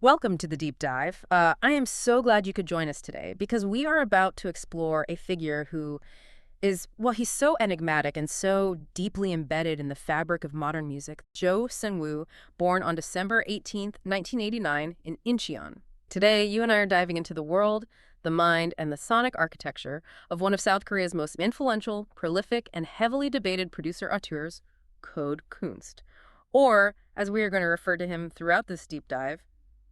Welcome to the deep dive. I am so glad you could join us today because we are about to explore a figure who is, well, he's so enigmatic and so deeply embedded in the fabric of modern music. Jo Seung-woo, born on December 18th, 1989 in Incheon. Today, you and I are diving into the world, the mind, and the sonic architecture of one of South Korea's most influential, prolific, and heavily debated producer-auteurs, Kunst. Or, as we are going to refer to him throughout this deep dive,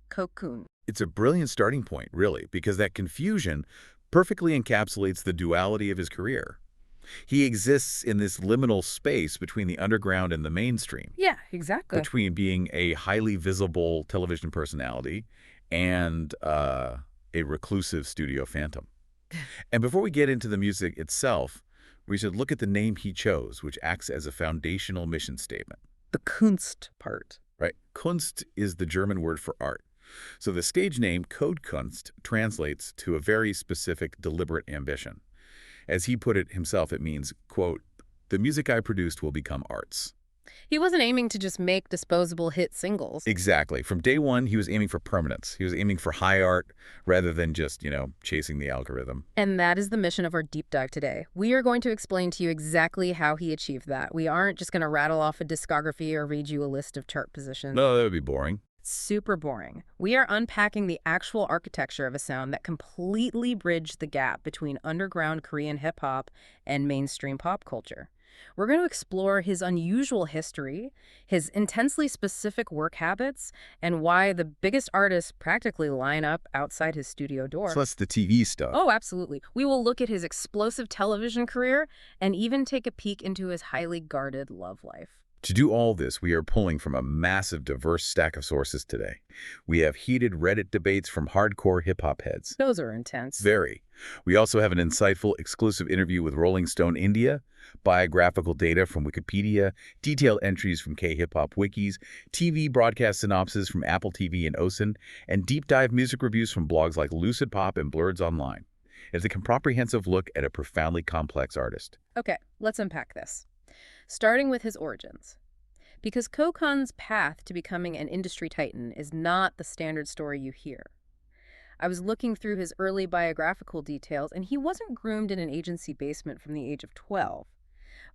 CoKun. It's a brilliant starting point, really, because that confusion perfectly encapsulates the duality of his career. He exists in this liminal space between the underground and the mainstream. Yeah, exactly. Between being a highly visible television personality and a reclusive studio phantom. And before we get into the music itself, we should look at the name he chose, which acts as a foundational mission statement. The Kunst part. Right. Kunst is the German word for art. So the stage name Kunst translates to a very specific, deliberate ambition. As he put it himself, it means, quote, "The music I produced will become arts." He wasn't aiming to just make disposable hit singles. Exactly. From day one, he was aiming for permanence. He was aiming for high art rather than just, chasing the algorithm. And that is the mission of our deep dive today. We are going to explain to you exactly how he achieved that. We aren't just going to rattle off a discography or read you a list of chart positions. No, that would be boring. Super boring. We are unpacking the actual architecture of a sound that completely bridged the gap between underground Korean hip-hop and mainstream pop culture. We're going to explore his unusual history, his intensely specific work habits, and why the biggest artists practically line up outside his studio door. Plus the TV stuff. Oh, absolutely. We will look at his explosive television career and even take a peek into his highly guarded love life. To do all this, we are pulling from a massive, diverse stack of sources today. We have heated Reddit debates from hardcore hip-hop heads. Those are intense. Very. We also have an insightful, exclusive interview with Rolling Stone India, biographical data from Wikipedia, detailed entries from K-hip-hop wikis, TV broadcast synopses from Apple TV and OSIN, and deep dive music reviews from blogs like Lucid Pop and Blurred's Online. It's a comprehensive look at a profoundly complex artist. Okay, let's unpack this. Starting with his origins. Because CoKun's path to becoming an industry titan is not the standard story you hear. I was looking through his early biographical details, and he wasn't groomed in an agency basement from the age of 12.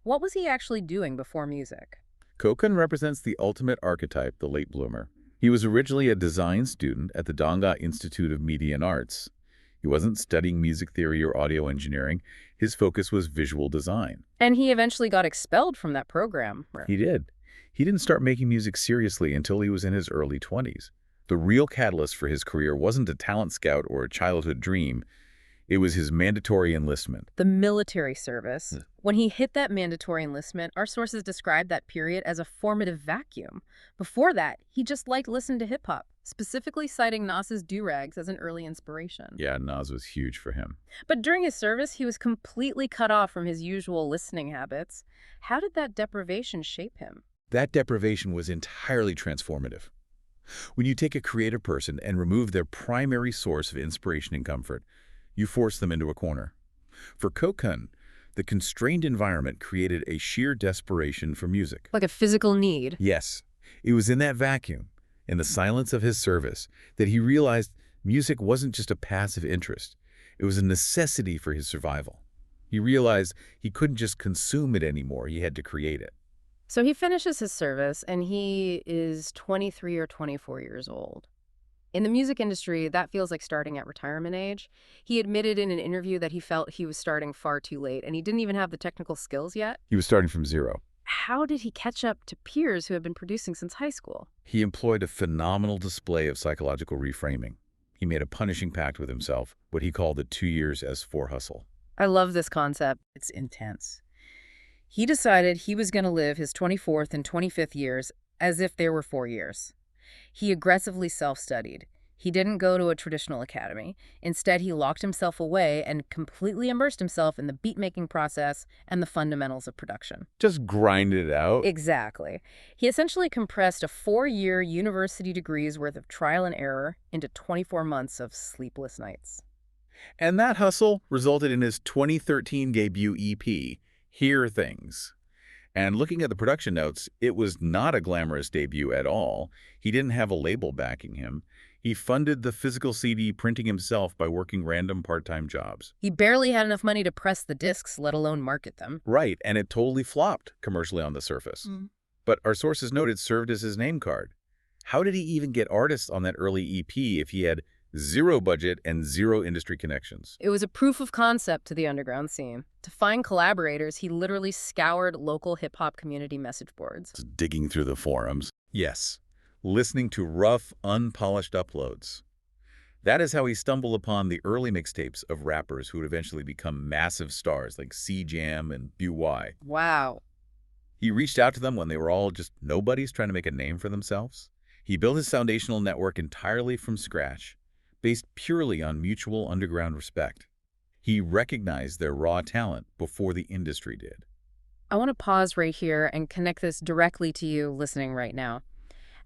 What was he actually doing before music? CoKun represents the ultimate archetype, the late bloomer. He was originally a design student at the Donga Institute of Media and Arts. He wasn't studying music theory or audio engineering. His focus was visual design. And he eventually got expelled from that program. He did. He didn't start making music seriously until he was in his early 20s. The real catalyst for his career wasn't a talent scout or a childhood dream. It was his mandatory enlistment. The military service. When he hit that mandatory enlistment, our sources described that period as a formative vacuum. Before that, he just liked listening to hip-hop, specifically citing Nas's Do-Rags as an early inspiration. Yeah, Nas was huge for him. But during his service, he was completely cut off from his usual listening habits. How did that deprivation shape him? That deprivation was entirely transformative. When you take a creative person and remove their primary source of inspiration and comfort, you force them into a corner. For CoKun, the constrained environment created a sheer desperation for music. Like a physical need. Yes. It was in that vacuum, in the silence of his service, that he realized music wasn't just a passive interest. It was a necessity for his survival. He realized he couldn't just consume it anymore. He had to create it. So he finishes his service, and he is 23 or 24 years old. In the music industry, that feels like starting at retirement age. He admitted in an interview that he felt he was starting far too late, and he didn't even have the technical skills yet. He was starting from zero. How did he catch up to peers who had been producing since high school? He employed a phenomenal display of psychological reframing. He made a punishing pact with himself, what he called the 2 years S4 hustle. I love this concept. It's intense. He decided he was going to live his 24th and 25th years as if they were 4 years. He aggressively self-studied. He didn't go to a traditional academy. Instead, he locked himself away and completely immersed himself in the beat-making process and the fundamentals of production. Just grinded it out? Exactly. He essentially compressed a 4-year university degree's worth of trial and error into 24 months of sleepless nights. And that hustle resulted in his 2013 debut EP, Hear Things. And looking at the production notes, it was not a glamorous debut at all. He didn't have a label backing him. He funded the physical CD printing himself by working random part-time jobs. He barely had enough money to press the discs, let alone market them. Right, and it totally flopped commercially on the surface. But our sources note it served as his name card. How did he even get artists on that early EP if he had zero budget and zero industry connections? It was a proof of concept to the underground scene. To find collaborators, he literally scoured local hip-hop community message boards. Digging through the forums. Yes. Listening to rough, unpolished uploads. That is how he stumbled upon the early mixtapes of rappers who would eventually become massive stars like C-Jam and BY. Wow. He reached out to them when they were all just nobodies trying to make a name for themselves. He built his foundational network entirely from scratch, based purely on mutual underground respect. He recognized their raw talent before the industry did. I want to pause right here and connect this directly to you listening right now.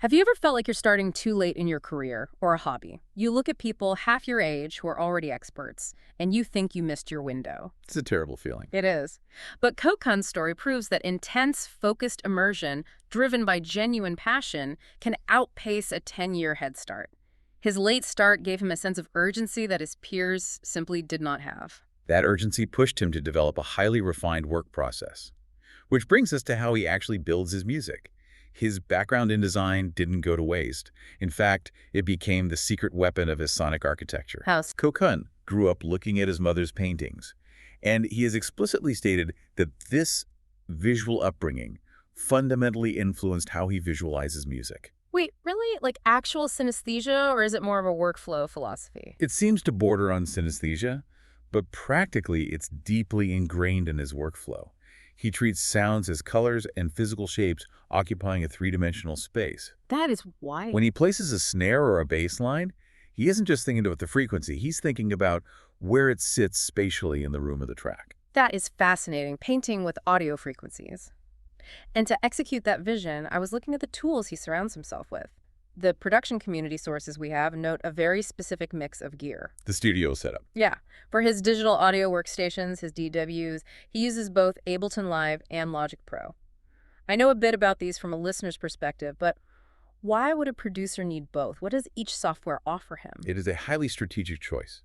Have you ever felt like you're starting too late in your career or a hobby? You look at people half your age who are already experts, and you think you missed your window. It's a terrible feeling. It is. But CoKun's story proves that intense, focused immersion, driven by genuine passion, can outpace a 10-year head start. His late start gave him a sense of urgency that his peers simply did not have. That urgency pushed him to develop a highly refined work process. Which brings us to how he actually builds his music. His background in design didn't go to waste. In fact, it became the secret weapon of his sonic architecture. How? CoKun grew up looking at his mother's paintings, and he has explicitly stated that this visual upbringing fundamentally influenced how he visualizes music. Wait, really? Like actual synesthesia, or is it more of a workflow philosophy? It seems to border on synesthesia, but practically it's deeply ingrained in his workflow. He treats sounds as colors and physical shapes occupying a three-dimensional space. That is wild. When he places a snare or a bass line, he isn't just thinking about the frequency, he's thinking about where it sits spatially in the room of the track. That is fascinating, painting with audio frequencies. And to execute that vision, I was looking at the tools he surrounds himself with. The production community sources we have note a very specific mix of gear. The studio setup. Yeah. For his digital audio workstations, his DWs, he uses both Ableton Live and Logic Pro. I know a bit about these from a listener's perspective, but why would a producer need both? What does each software offer him? It is a highly strategic choice.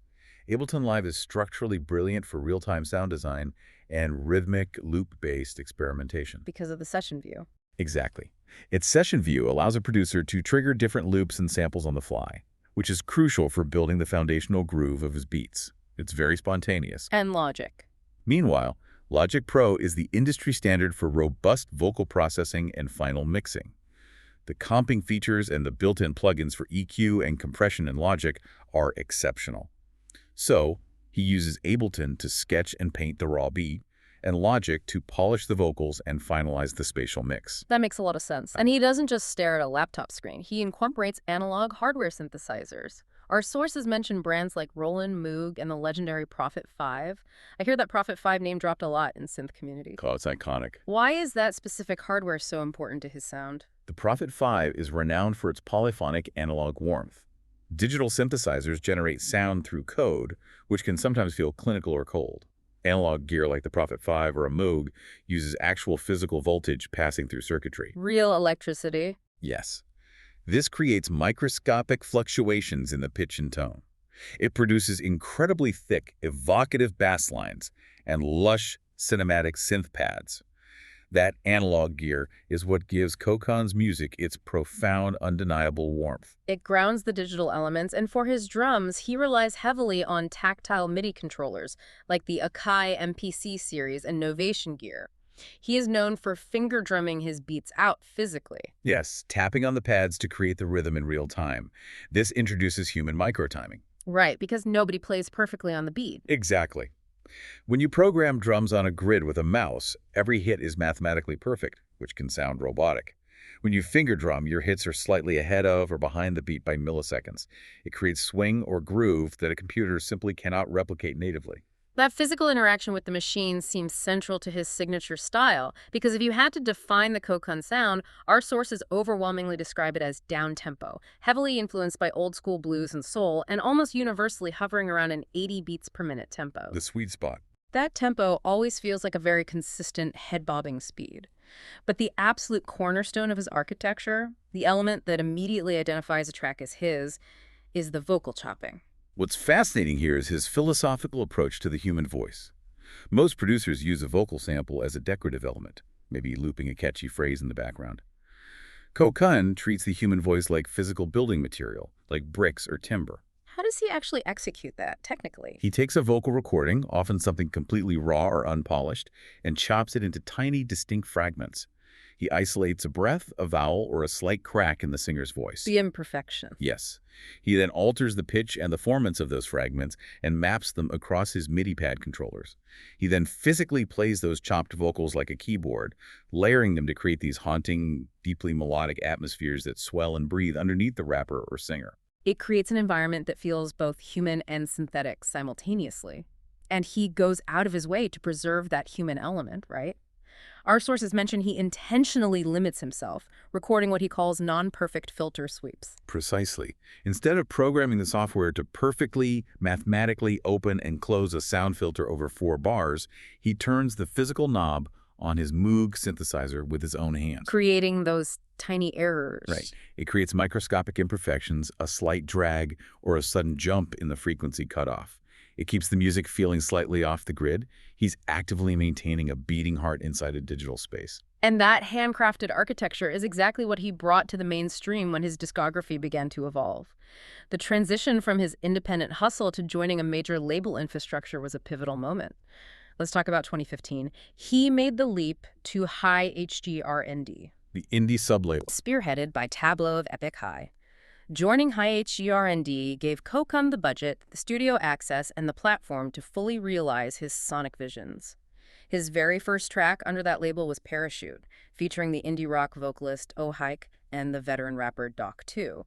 Ableton Live is structurally brilliant for real-time sound design and rhythmic, loop-based experimentation. Because of the session view. Exactly. Its session view allows a producer to trigger different loops and samples on the fly, which is crucial for building the foundational groove of his beats. It's very spontaneous. And Logic. Meanwhile, Logic Pro is the industry standard for robust vocal processing and final mixing. The comping features and the built-in plugins for EQ and compression in Logic are exceptional. So, he uses Ableton to sketch and paint the raw beat, and Logic to polish the vocals and finalize the spatial mix. That makes a lot of sense. And he doesn't just stare at a laptop screen. He incorporates analog hardware synthesizers. Our sources mention brands like Roland, Moog, and the legendary Prophet 5. I hear that Prophet 5 name dropped a lot in synth community. Oh, it's iconic. Why is that specific hardware so important to his sound? The Prophet 5 is renowned for its polyphonic analog warmth. Digital synthesizers generate sound through code, which can sometimes feel clinical or cold. Analog gear like the Prophet 5 or a Moog uses actual physical voltage passing through circuitry. Real electricity? Yes. This creates microscopic fluctuations in the pitch and tone. It produces incredibly thick, evocative bass lines and lush, cinematic synth pads. That analog gear is what gives CoKun's music its profound, undeniable warmth. It grounds the digital elements, and for his drums, he relies heavily on tactile MIDI controllers, like the Akai MPC series and Novation gear. He is known for finger drumming his beats out physically. Yes, tapping on the pads to create the rhythm in real time. This introduces human microtiming. Right, because nobody plays perfectly on the beat. Exactly. When you program drums on a grid with a mouse, every hit is mathematically perfect, which can sound robotic. When you finger drum, your hits are slightly ahead of or behind the beat by milliseconds. It creates swing or groove that a computer simply cannot replicate natively. That physical interaction with the machine seems central to his signature style, because if you had to define the CoKun sound, our sources overwhelmingly describe it as down-tempo, heavily influenced by old-school blues and soul, and almost universally hovering around an 80 beats per minute tempo. The sweet spot. That tempo always feels like a very consistent head-bobbing speed. But the absolute cornerstone of his architecture, the element that immediately identifies a track as his, is the vocal chopping. What's fascinating here is his philosophical approach to the human voice. Most producers use a vocal sample as a decorative element, maybe looping a catchy phrase in the background. CoKun treats the human voice like physical building material, like bricks or timber. How does he actually execute that, technically? He takes a vocal recording, often something completely raw or unpolished, and chops it into tiny, distinct fragments. He isolates a breath, a vowel, or a slight crack in the singer's voice. The imperfection. Yes. He then alters the pitch and the formants of those fragments and maps them across his MIDI pad controllers. He then physically plays those chopped vocals like a keyboard, layering them to create these haunting, deeply melodic atmospheres that swell and breathe underneath the rapper or singer. It creates an environment that feels both human and synthetic simultaneously. And he goes out of his way to preserve that human element, right? Our sources mention he intentionally limits himself, recording what he calls non-perfect filter sweeps. Precisely. Instead of programming the software to perfectly, mathematically open and close a sound filter over 4 bars, he turns the physical knob on his Moog synthesizer with his own hands. Creating those tiny errors. Right. It creates microscopic imperfections, a slight drag, or a sudden jump in the frequency cutoff. It keeps the music feeling slightly off the grid. He's actively maintaining a beating heart inside a digital space. And that handcrafted architecture is exactly what he brought to the mainstream when his discography began to evolve. The transition from his independent hustle to joining a major label infrastructure was a pivotal moment. Let's talk about 2015. He made the leap to high HG R&D. The indie sublabel. Spearheaded by Tableau of Epiphany. Joining High HG R&D gave CoKun the budget, the studio access, and the platform to fully realize his sonic visions. His very first track under that label was Parachute, featuring the indie rock vocalist Oh-Hike and the veteran rapper Doc 2.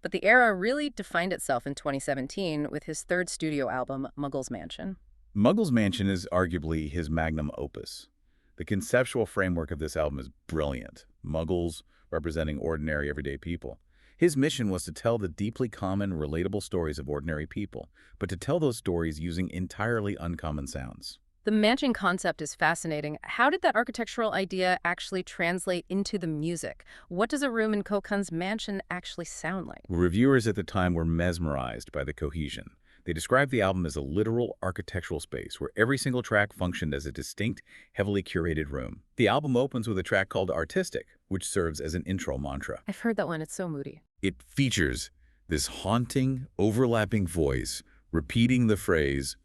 But the era really defined itself in 2017 with his third studio album, Muggles Mansion. Muggles Mansion is arguably his magnum opus. The conceptual framework of this album is brilliant. Muggles representing ordinary, everyday people. His mission was to tell the deeply common, relatable stories of ordinary people, but to tell those stories using entirely uncommon sounds. The mansion concept is fascinating. How did that architectural idea actually translate into the music? What does a room in CoKun's mansion actually sound like? Reviewers at the time were mesmerized by the cohesion. They described the album as a literal architectural space where every single track functioned as a distinct, heavily curated room. The album opens with a track called Artistic, which serves as an intro mantra. I've heard that one. It's so moody. It features this haunting, overlapping voice repeating the phrase,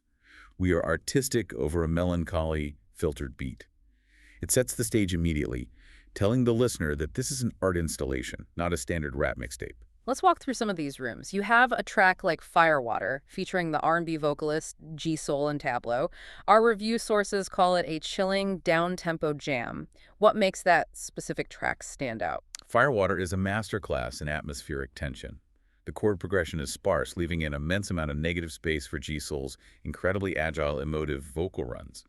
"We are artistic over a melancholy, filtered beat." It sets the stage immediately, telling the listener that this is an art installation, not a standard rap mixtape. Let's walk through some of these rooms. You have a track like Firewater, featuring the R&B vocalist G-Soul and Tableau. Our review sources call it a chilling, down-tempo jam. What makes that specific track stand out? Firewater is a masterclass in atmospheric tension. The chord progression is sparse, leaving an immense amount of negative space for G-Soul's incredibly agile, emotive vocal runs.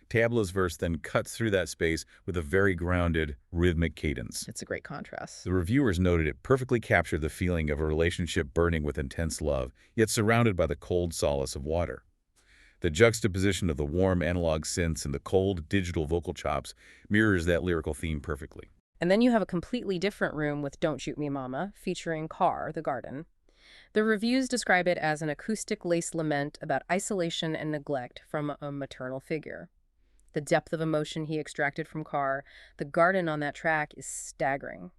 Tableau's verse then cuts through that space with a very grounded, rhythmic cadence. It's a great contrast. The reviewers noted it perfectly captured the feeling of a relationship burning with intense love, yet surrounded by the cold solace of water. The juxtaposition of the warm analog synths and the cold digital vocal chops mirrors that lyrical theme perfectly. And then you have a completely different room with Don't Shoot Me Mama, featuring Carr, the Garden. The reviews describe it as an acoustic lace lament about isolation and neglect from a maternal figure. The depth of emotion he extracted from Carr, the Garden on that track, is staggering.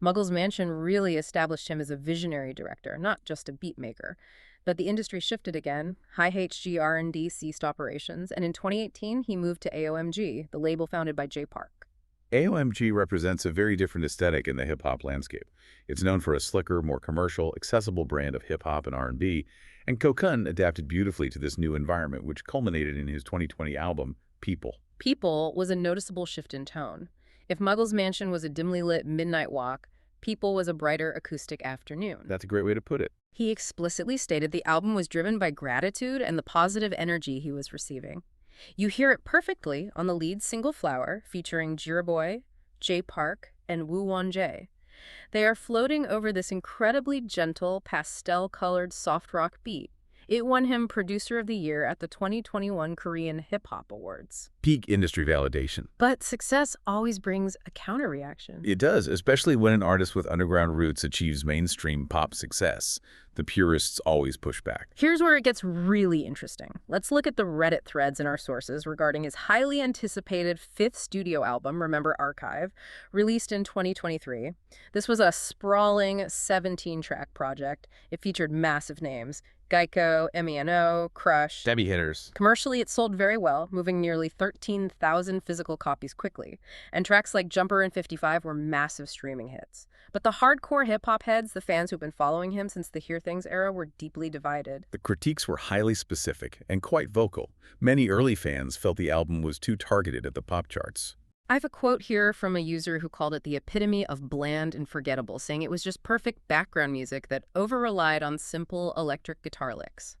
Muggles Mansion really established him as a visionary director, not just a beat maker. But the industry shifted again. High HG R&D ceased operations, and in 2018 he moved to AOMG, the label founded by Jay Park. AOMG represents a very different aesthetic in the hip-hop landscape. It's known for a slicker, more commercial, accessible brand of hip-hop and R&B, and CoKun adapted beautifully to this new environment, which culminated in his 2020 album, People. People was a noticeable shift in tone. If Muggles Mansion was a dimly lit midnight walk, People was a brighter acoustic afternoon. That's a great way to put it. He explicitly stated the album was driven by gratitude and the positive energy he was receiving. You hear it perfectly on the lead single Flower, featuring Jiraboy, Jay Park, and Woo Won-jae. They are floating over this incredibly gentle, pastel-colored soft rock beat. It won him Producer of the Year at the 2021 Korean Hip-Hop Awards. Peak industry validation. But success always brings a counter-reaction. It does, especially when an artist with underground roots achieves mainstream pop success. The purists always push back. Here's where it gets really interesting. Let's look at the Reddit threads in our sources regarding his highly anticipated fifth studio album, remember Archive, released in 2023. This was a sprawling 17-track project. It featured massive names: Geico, MENO, Crush. Debbie hitters. Commercially, it sold very well, moving nearly 13,000 physical copies quickly. And tracks like Jumper and 55 were massive streaming hits. But the hardcore hip-hop heads, the fans who've been following him since the Hear Things era, were deeply divided. The critiques were highly specific and quite vocal. Many early fans felt the album was too targeted at the pop charts. I have a quote here from a user who called it the epitome of bland and forgettable, saying it was just perfect background music that over-relied on simple electric guitar licks.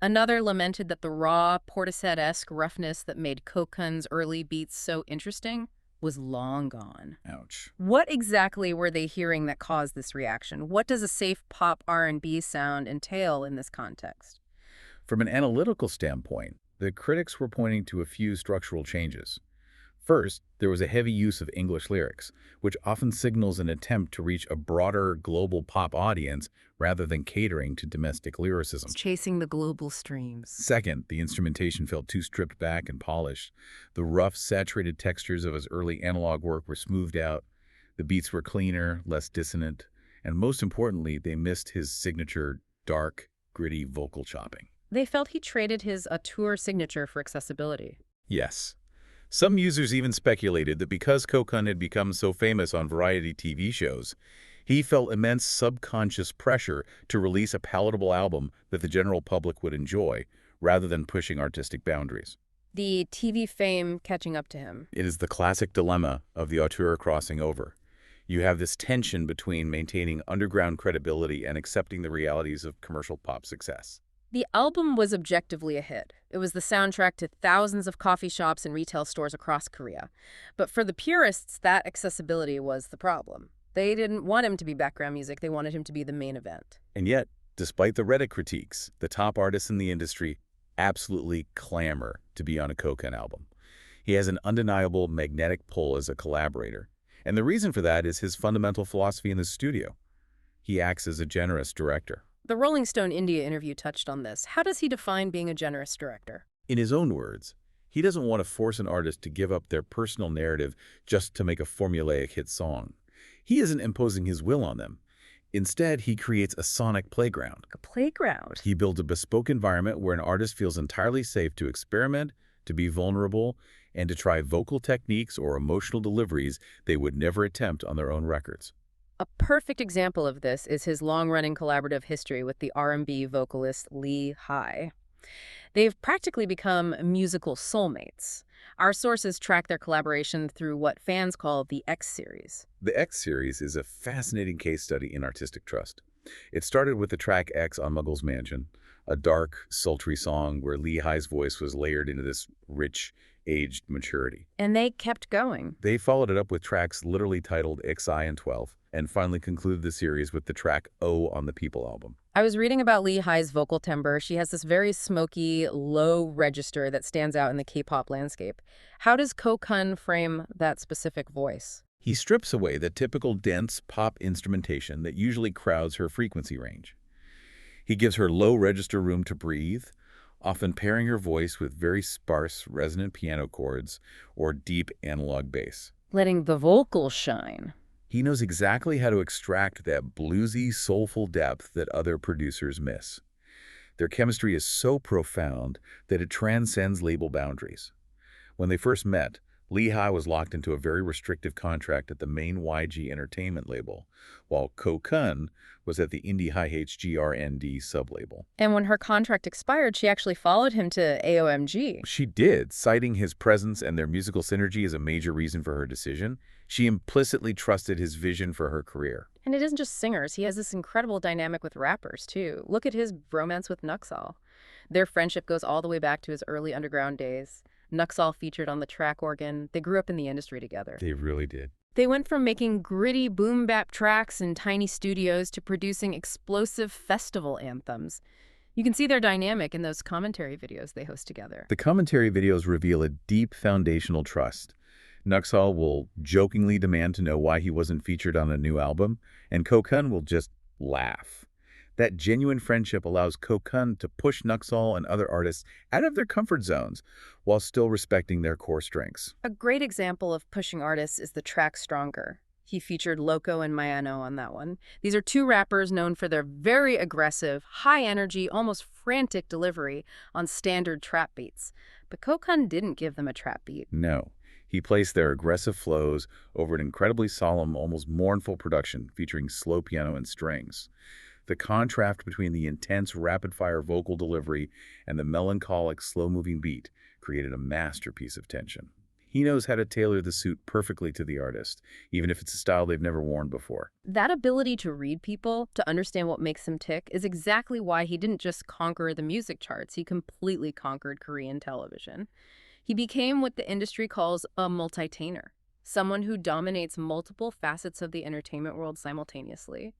Another lamented that the raw, Portishead-esque roughness that made CoKun's early beats so interesting was long gone. Ouch. What exactly were they hearing that caused this reaction? What does a safe pop R&B sound entail in this context? From an analytical standpoint, the critics were pointing to a few structural changes. First, there was a heavy use of English lyrics, which often signals an attempt to reach a broader global pop audience rather than catering to domestic lyricism. Chasing the global streams. Second, the instrumentation felt too stripped back and polished. The rough, saturated textures of his early analog work were smoothed out. The beats were cleaner, less dissonant, and most importantly, they missed his signature, dark, gritty vocal chopping. They felt he traded his auteur signature for accessibility. Yes. Some users even speculated that because CoKun had become so famous on variety TV shows, he felt immense subconscious pressure to release a palatable album that the general public would enjoy, rather than pushing artistic boundaries. The TV fame catching up to him. It is the classic dilemma of the auteur crossing over. You have this tension between maintaining underground credibility and accepting the realities of commercial pop success. The album was objectively a hit. It was the soundtrack to thousands of coffee shops and retail stores across Korea. But for the purists, that accessibility was the problem. They didn't want him to be background music. They wanted him to be the main event. And yet, despite the Reddit critiques, the top artists in the industry absolutely clamor to be on a CoKun album. He has an undeniable magnetic pull as a collaborator. And the reason for that is his fundamental philosophy in the studio. He acts as a generous director. The Rolling Stone India interview touched on this. How does he define being a generous director? In his own words, he doesn't want to force an artist to give up their personal narrative just to make a formulaic hit song. He isn't imposing his will on them. Instead, he creates a sonic playground. A playground? He builds a bespoke environment where an artist feels entirely safe to experiment, to be vulnerable, and to try vocal techniques or emotional deliveries they would never attempt on their own records. A perfect example of this is his long-running collaborative history with the R&B vocalist Lee Hi. They've practically become musical soulmates. Our sources track their collaboration through what fans call the X Series. The X Series is a fascinating case study in artistic trust. It started with the track X on Muggles Mansion, a dark, sultry song where Lee Hi's voice was layered into this rich, aged maturity. And they kept going. They followed it up with tracks literally titled XI and 12, and finally concluded the series with the track O on the People album. I was reading about Lee Hi's vocal timbre. She has this very smoky, low register that stands out in the K-pop landscape. How does CoKun frame that specific voice? He strips away the typical dense pop instrumentation that usually crowds her frequency range. He gives her low register room to breathe, often pairing her voice with very sparse resonant piano chords or deep analog bass. Letting the vocal shine. He knows exactly how to extract that bluesy, soulful depth that other producers miss. Their chemistry is so profound that it transcends label boundaries. When they first met, Lee Hi was locked into a very restrictive contract at the main YG Entertainment label, while CoKun was at the indie HGRND sublabel. And when her contract expired, she actually followed him to AOMG. She did, citing his presence and their musical synergy as a major reason for her decision. She implicitly trusted his vision for her career. And it isn't just singers. He has this incredible dynamic with rappers, too. Look at his romance with Nuxall. Their friendship goes all the way back to his early underground days. Nuxall featured on the track organ. They grew up in the industry together. They really did. They went from making gritty boom-bap tracks in tiny studios to producing explosive festival anthems. You can see their dynamic in those commentary videos they host together. The commentary videos reveal a deep foundational trust. Nuxall will jokingly demand to know why he wasn't featured on a new album, and CoKun will just laugh. That genuine friendship allows CoKun to push Nuxall and other artists out of their comfort zones while still respecting their core strengths. A great example of pushing artists is the track Stronger. He featured Loco and Mayano on that one. These are two rappers known for their very aggressive, high-energy, almost frantic delivery on standard trap beats. But CoKun didn't give them a trap beat. No. He placed their aggressive flows over an incredibly solemn, almost mournful production featuring slow piano and strings. The contrast between the intense, rapid-fire vocal delivery and the melancholic, slow-moving beat created a masterpiece of tension. He knows how to tailor the suit perfectly to the artist, even if it's a style they've never worn before. That ability to read people, to understand what makes them tick, is exactly why he didn't just conquer the music charts. He completely conquered Korean television. He became what the industry calls a multitainer, someone who dominates multiple facets of the entertainment world simultaneously.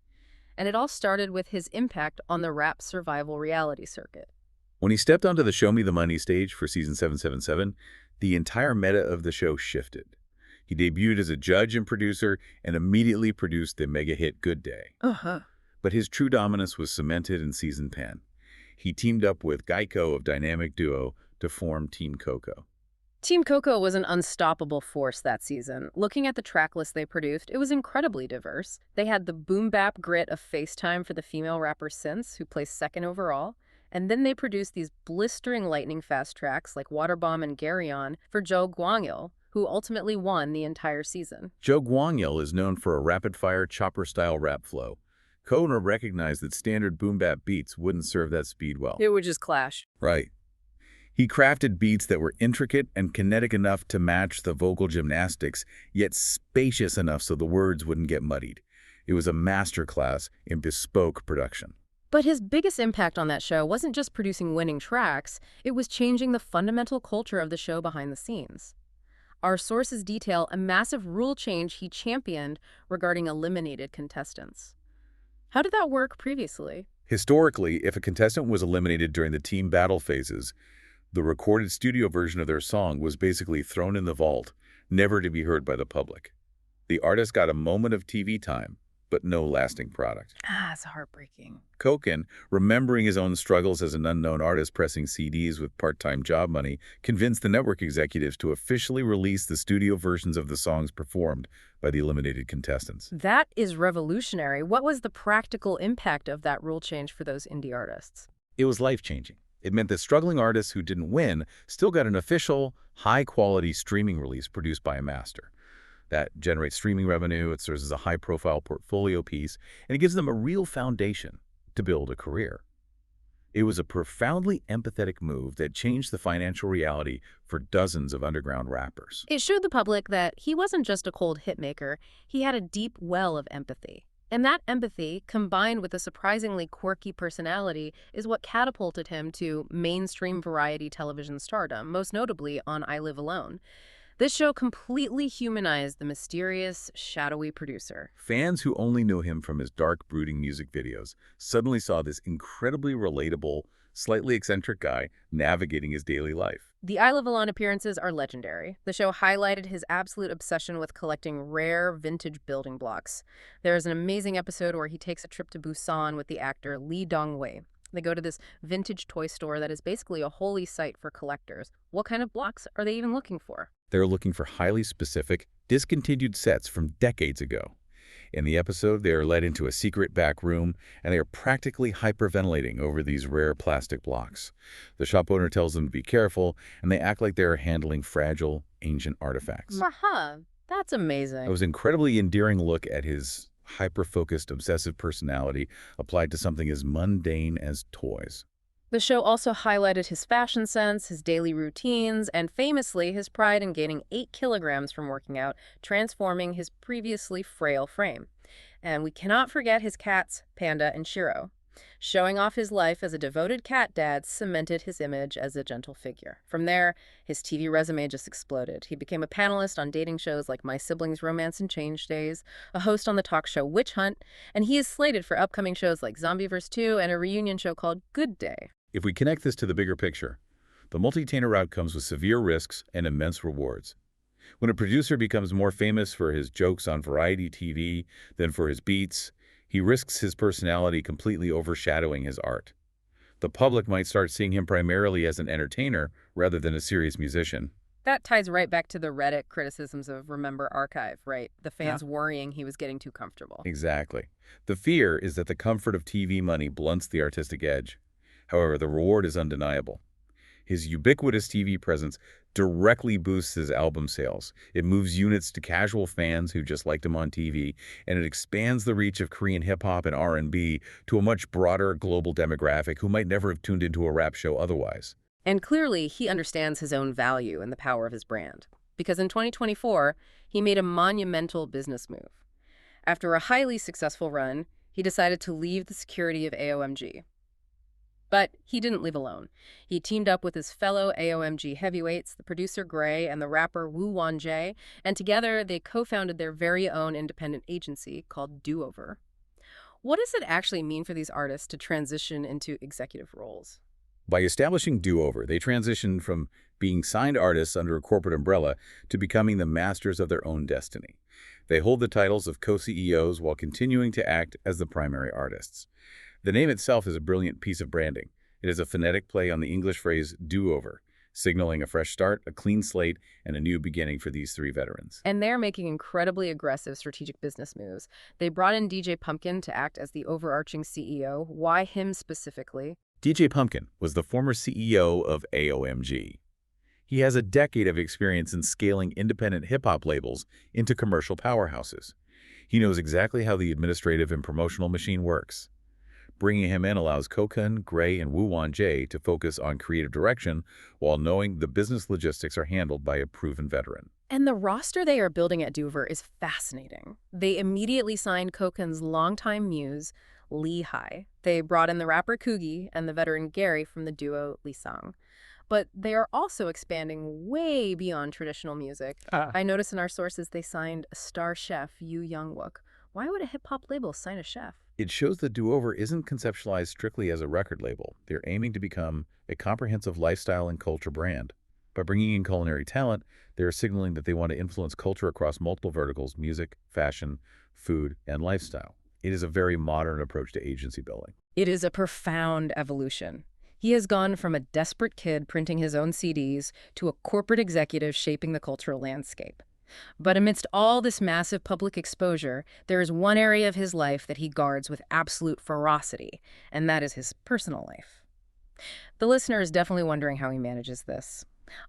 And it all started with his impact on the rap survival reality circuit. When he stepped onto the Show Me the Money stage for season 777, the entire meta of the show shifted. He debuted as a judge and producer and immediately produced the mega hit Good Day. But his true dominance was cemented in season 10. He teamed up with Geico of Dynamic Duo to form Team CoCo. Team CoCo was an unstoppable force that season. Looking at the track list they produced, it was incredibly diverse. They had the boom-bap grit of FaceTime for the female rapper Synth, who placed second overall. And then they produced these blistering lightning-fast tracks like Waterbomb and Garyon for Jo Gwangil, who ultimately won the entire season. Jo Gwangil is known for a rapid-fire, chopper-style rap flow. CoKun recognized that standard boom-bap beats wouldn't serve that speed well. It would just clash. Right. He crafted beats that were intricate and kinetic enough to match the vocal gymnastics, yet spacious enough so the words wouldn't get muddied. It was a masterclass in bespoke production. But his biggest impact on that show wasn't just producing winning tracks, it was changing the fundamental culture of the show behind the scenes. Our sources detail a massive rule change he championed regarding eliminated contestants. How did that work previously? Historically, if a contestant was eliminated during the team battle phases, the recorded studio version of their song was basically thrown in the vault, never to be heard by the public. The artist got a moment of TV time, but no lasting product. It's heartbreaking. CoKun, remembering his own struggles as an unknown artist pressing CDs with part-time job money, convinced the network executives to officially release the studio versions of the songs performed by the eliminated contestants. That is revolutionary. What was the practical impact of that rule change for those indie artists? It was life-changing. It meant that struggling artists who didn't win still got an official, high-quality streaming release produced by a master. That generates streaming revenue, it serves as a high-profile portfolio piece, and it gives them a real foundation to build a career. It was a profoundly empathetic move that changed the financial reality for dozens of underground rappers. It showed the public that he wasn't just a cold hitmaker, he had a deep well of empathy. And that empathy, combined with a surprisingly quirky personality, is what catapulted him to mainstream variety television stardom, most notably on I Live Alone. This show completely humanized the mysterious, shadowy producer. Fans who only knew him from his dark, brooding music videos suddenly saw this incredibly relatable, slightly eccentric guy navigating his daily life. The I Live Alone appearances are legendary. The show highlighted his absolute obsession with collecting rare, vintage building blocks. There is an amazing episode where he takes a trip to Busan with the actor Lee Dong-wei. They go to this vintage toy store that is basically a holy site for collectors. What kind of blocks are they even looking for? They're looking for highly specific, discontinued sets from decades ago. In the episode, they are led into a secret back room, and they are practically hyperventilating over these rare plastic blocks. The shop owner tells them to be careful, and they act like they are handling fragile, ancient artifacts. That's amazing. It was an incredibly endearing look at his hyper-focused, obsessive personality applied to something as mundane as toys. The show also highlighted his fashion sense, his daily routines, and famously his pride in gaining 8 kilograms from working out, transforming his previously frail frame. And we cannot forget his cats, Panda and Shiro. Showing off his life as a devoted cat dad cemented his image as a gentle figure. From there, his TV resume just exploded. He became a panelist on dating shows like My Siblings' Romance and Change Days, a host on the talk show Witch Hunt, and he is slated for upcoming shows like Zombieverse 2 and a reunion show called Good Day. If we connect this to the bigger picture, the multi-tainer route comes with severe risks and immense rewards. When a producer becomes more famous for his jokes on variety TV than for his beats, He risks his personality completely overshadowing his art. The public might start seeing him primarily as an entertainer rather than a serious musician. That ties right back to the Reddit criticisms of Remember Archive, right? The fans worrying he was getting too comfortable. Exactly. The fear is that the comfort of TV money blunts the artistic edge. However, the reward is undeniable. His ubiquitous TV presence directly boosts his album sales. It moves units to casual fans who just liked him on TV, and it expands the reach of Korean hip-hop and R&B to a much broader global demographic who might never have tuned into a rap show otherwise. And clearly, he understands his own value and the power of his brand. Because in 2024, he made a monumental business move. After a highly successful run, he decided to leave the security of AOMG. But he didn't leave alone. He teamed up with his fellow AOMG heavyweights, the producer Gray and the rapper Woo Won-jae, and together they co-founded their very own independent agency called duover. What does it actually mean for these artists to transition into executive roles? By establishing duover, they transitioned from being signed artists under a corporate umbrella to becoming the masters of their own destiny. They hold the titles of co-CEOs while continuing to act as the primary artists. The name itself is a brilliant piece of branding. It is a phonetic play on the English phrase do-over, signaling a fresh start, a clean slate, and a new beginning for these three veterans. And they're making incredibly aggressive strategic business moves. They brought in DJ Pumpkin to act as the overarching CEO. Why him specifically? DJ Pumpkin was the former CEO of AOMG. He has a decade of experience in scaling independent hip-hop labels into commercial powerhouses. He knows exactly how the administrative and promotional machine works. Bringing him in allows CoKun, Gray, and Woo Won-jae to focus on creative direction while knowing the business logistics are handled by a proven veteran. And the roster they are building at duover is fascinating. They immediately signed CoKun's longtime muse, Lee Hai. They brought in the rapper Kugi and the veteran Gary from the duo Lee Sang. But they are also expanding way beyond traditional music. I noticed in our sources they signed a star chef, Yoo Young-wook. Why would a hip-hop label sign a chef? It shows that duover isn't conceptualized strictly as a record label. They're aiming to become a comprehensive lifestyle and culture brand. By bringing in culinary talent, they're signaling that they want to influence culture across multiple verticals: music, fashion, food, and lifestyle. It is a very modern approach to agency building. It is a profound evolution. He has gone from a desperate kid printing his own CDs to a corporate executive shaping the cultural landscape. But amidst all this massive public exposure, there is one area of his life that he guards with absolute ferocity, and that is his personal life. The listener is definitely wondering how he manages this.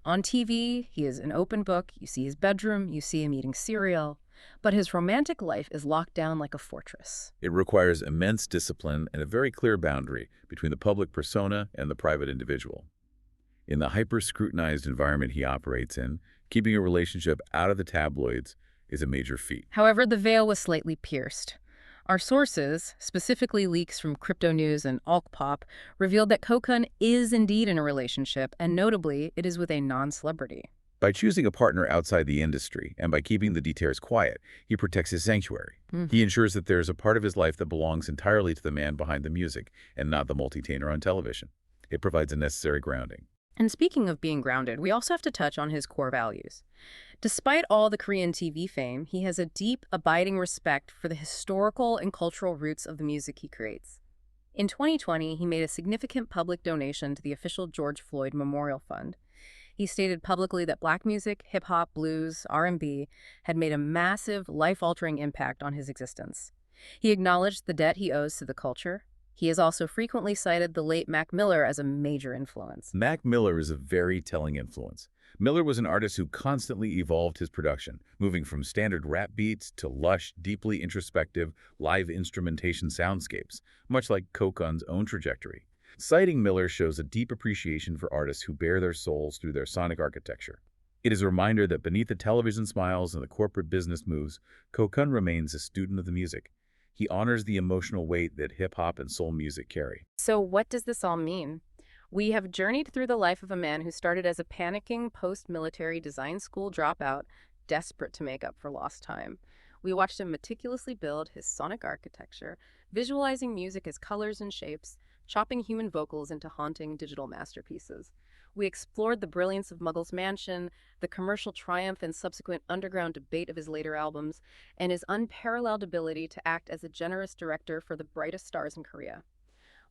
On TV, he is an open book. You see his bedroom, you see him eating cereal. But his romantic life is locked down like a fortress. It requires immense discipline and a very clear boundary between the public persona and the private individual. In the hyper-scrutinized environment he operates in, keeping a relationship out of the tabloids is a major feat. However, the veil was slightly pierced. Our sources, specifically leaks from Crypto News and Alkpop, revealed that CoKun is indeed in a relationship, and notably, it is with a non-celebrity. By choosing a partner outside the industry and by keeping the details quiet, he protects his sanctuary. He ensures that there is a part of his life that belongs entirely to the man behind the music and not the multitainer on television. It provides a necessary grounding. And speaking of being grounded, we also have to touch on his core values. Despite all the Korean TV fame, he has a deep, abiding respect for the historical and cultural roots of the music he creates. In 2020, he made a significant public donation to the official George Floyd Memorial Fund. He stated publicly that Black music, hip-hop, blues, R&B had made a massive, life-altering impact on his existence. He acknowledged the debt he owes to the culture. He has also frequently cited the late Mac Miller as a major influence. Mac Miller is a very telling influence. Miller was an artist who constantly evolved his production, moving from standard rap beats to lush, deeply introspective, live instrumentation soundscapes, much like CoKun's own trajectory. Citing Miller shows a deep appreciation for artists who bear their souls through their sonic architecture. It is a reminder that beneath the television smiles and the corporate business moves, CoKun remains a student of the music. He honors the emotional weight that hip-hop and soul music carry. So what does this all mean? We have journeyed through the life of a man who started as a panicking post-military design school dropout, desperate to make up for lost time. We watched him meticulously build his sonic architecture, visualizing music as colors and shapes, chopping human vocals into haunting digital masterpieces. We explored the brilliance of Muggles Mansion, the commercial triumph and subsequent underground debate of his later albums, and his unparalleled ability to act as a generous director for the brightest stars in Korea.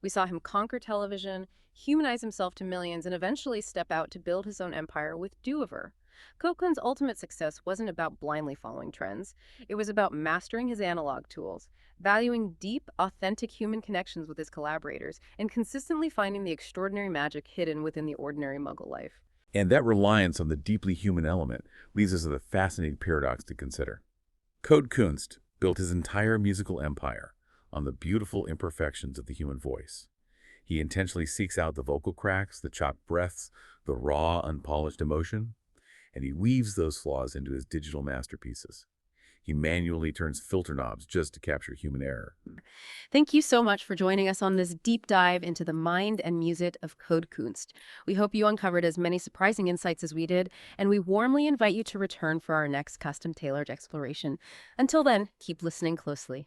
We saw him conquer television, humanize himself to millions, and eventually step out to build his own empire with duover'를. CoKun's ultimate success wasn't about blindly following trends. It was about mastering his analog tools, valuing deep, authentic human connections with his collaborators, and consistently finding the extraordinary magic hidden within the ordinary Muggle life. And that reliance on the deeply human element leads us to the fascinating paradox to consider. Kunst built his entire musical empire on the beautiful imperfections of the human voice. He intentionally seeks out the vocal cracks, the chopped breaths, the raw, unpolished emotion, and he weaves those flaws into his digital masterpieces. He manually turns filter knobs just to capture human error. Thank you so much for joining us on this deep dive into the mind and music of Kunst. We hope you uncovered as many surprising insights as we did, and we warmly invite you to return for our next custom-tailored exploration. Until then, keep listening closely.